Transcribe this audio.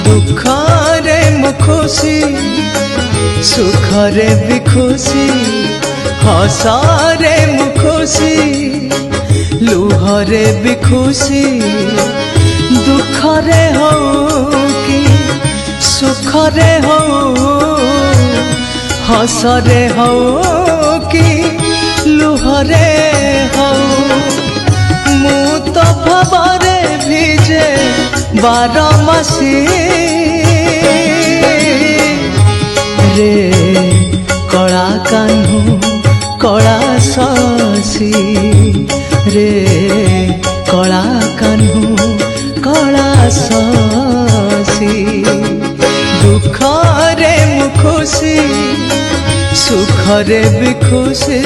दुखरे मु खुशी सुखरे भी खुशी हसरे मु खुशी लुहरे भी खुशी दुखरे हो कि सुखरे हो हसरे हो कि लुहरे हो मु तो भवरे भिजे बारमासी रे कला कान्हू कला शशी रे कला कान्हू कला शशी दुखरे मु खुशी सुखरे भी खुशी।